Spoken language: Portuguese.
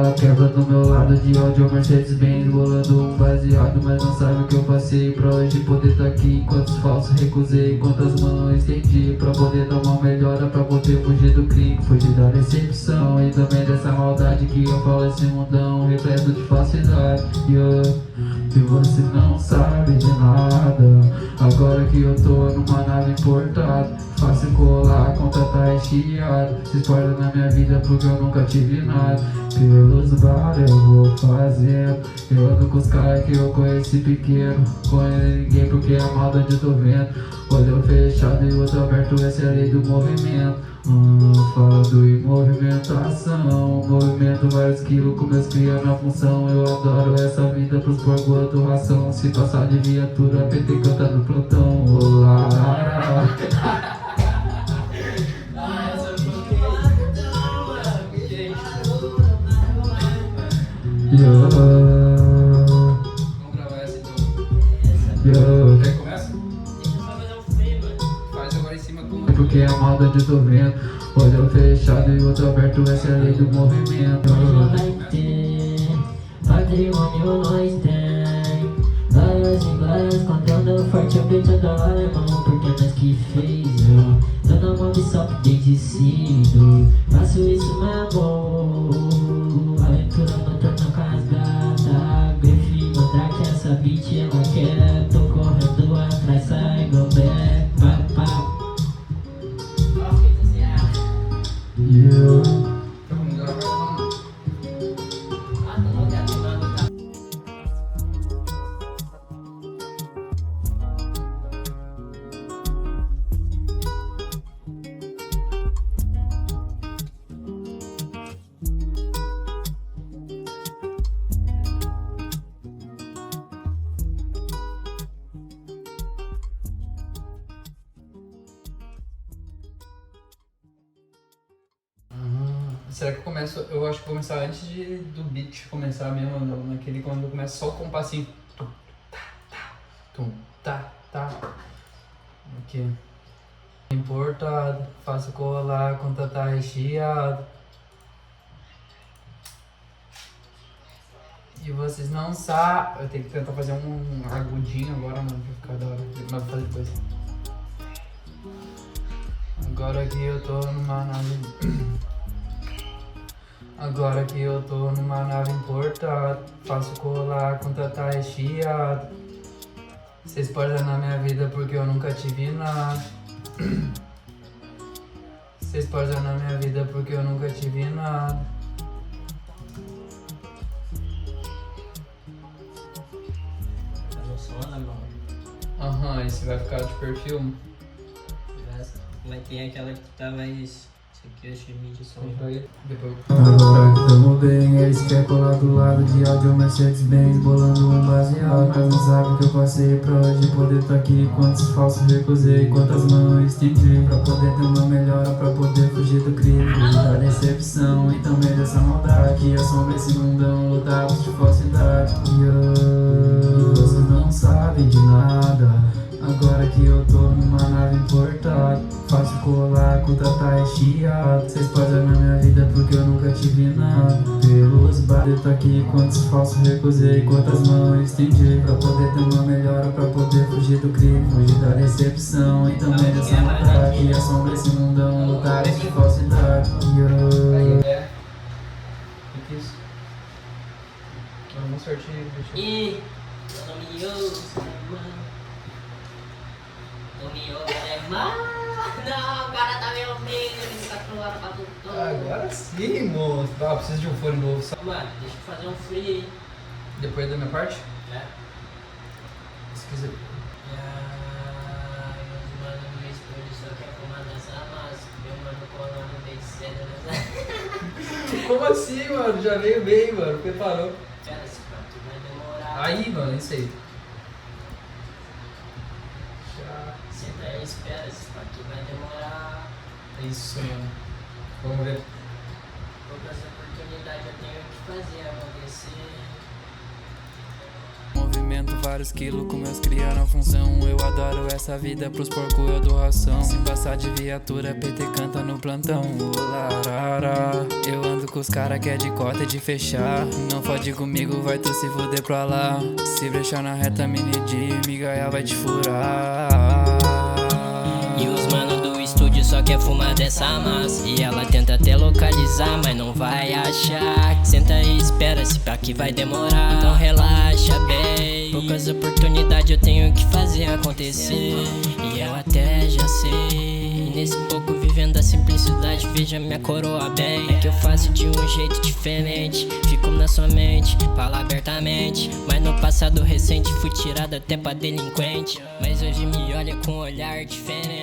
Ela quebra do meu lado de ódio, Mercedes-Benz bolando um baseado, mas não sabe o que eu passei pra hoje poder tá aqui. Quantos falsos recusei, quantas mãos estendi pra poder dar uma melhora, pra poder fugir do crime, fugir da decepção e também dessa maldade que eu falo, esse mundão repleto de falsidade. E você não sabe de nada. Agora que eu tô numa nave importada, fácil colar, conta tá recheada. Se espalha na minha vida porque eu nunca tive nada. Pelos bares eu vou fazendo, eu ando com os caras que eu conheci pequeno. Conheço ninguém porque a maldade eu tô vendo. Olho fechado e outro aberto, essa é a lei do movimento. Fado em movimentação, movimento vários quilos com meus cria na função. Eu adoro essa vida pros porcos do ração. Se passar de viatura, PT canta no plantão. Olá, Vamos gravar essa então. Quer que comece? Faz agora em cima com o... porque a maldade eu tô vendo. Olho fechado e outro aberto, essa é a lei do movimento. Vai ter patrimônio, nós tem glórias e glórias, contando forte o peito do alemão, porque nós que fez, ó. Tô na mão de só que desde cedo, faço isso mesmo. Aventura noturna com as gatas, grife, mandrake, essa bitch ela quer. Tô correndo atrás, sai gobé, pá, pá. Vamos gravar Será que eu começo? Eu acho que vou começar antes do beat começar mesmo, naquele quando começa só o compassinho. Tum, tá, tá, tum, tá, tá. Aqui. Importado, faço colar, conta tá recheado. E vocês não sabem. Eu tenho que tentar fazer um agudinho agora, mano, pra ficar da hora. Mas vou fazer depois. Agora que eu tô numa nave. Agora que eu tô numa nave importada, faço colar, conta tá recheado. Cês podem na minha vida porque eu nunca tive nada. Cês podem na minha vida porque eu nunca tive nada. Aham, esse vai ficar de perfil. Vai ter aquela que tá mais... Isso aqui eu achei mídia só. Depois. Agora que tamo bem, eles querem colar do lado de áudio, Mercedes-Benz bolando um baseado. Mas não sabe o que eu passei pra hoje poder tá aqui. Quantos falsos recusei, quantas mãos estendi pra poder ter uma melhora, pra poder fugir do crime, fugir da decepção e também dessa maldade que assombra esse mundão lotado de falsidade. E vocês não sabem de nada. Agora que eu tô numa nave importada, faço colar, conta tá recheado. Cês podem na minha vida porque eu nunca tive nada. Pelos bares eu tô aqui, quantos falsos recusei, quantas mãos estendi pra poder ter uma melhora, pra poder fugir do crime, fugir da decepção e também dessa maldade que assombra esse mundão lotado de falsidade. O que é isso? Vamos certinho, deixa eu... E eu não me ouço, mano. Não me ouço, não, o cara tá meio meio, 24 horas pra tudo todo. Agora sim, moço. Ah, preciso de um fone novo só. Mano, deixa eu fazer um free aí. Depois da minha parte? Né? Se quiser. Meus mano, meu estúdio só quer fumar nessa massa. Meu mano colando bem cedo nessa. Como assim, mano? Já veio bem, mano. Preparou. Cara, esse prato vai demorar. Aí, mano, isso aí. Senta aí, espera, esse prato vai demorar. Isso, mano. Vamos ver. Poucas oportunidades eu tenho que fazer acontecer. Movimento alimento vários quilos com meus cria na função. Eu adoro essa vida, pros porcos eu dou ração. Se passar de viatura, PT canta no plantão. Larara. Eu ando com os cara que é de cota e de fechar. Não fode comigo, vai tu se fuder pra lá. Se brechar na reta, mini de migalha vai te furar. E os mano do estúdio só quer fumar dessa massa. E ela tenta até localizar, mas não vai achar. Senta e espera, se pá que vai demorar. Então relaxa, bem. Poucas oportunidades eu tenho que fazer acontecer. E eu até já sei. E nesse pouco vivendo a simplicidade, veja minha coroa bem. É que eu faço de um jeito diferente. Fico na sua mente, fala abertamente. Mas no passado recente fui tirado até pra delinquente. Mas hoje me olha com um olhar diferente.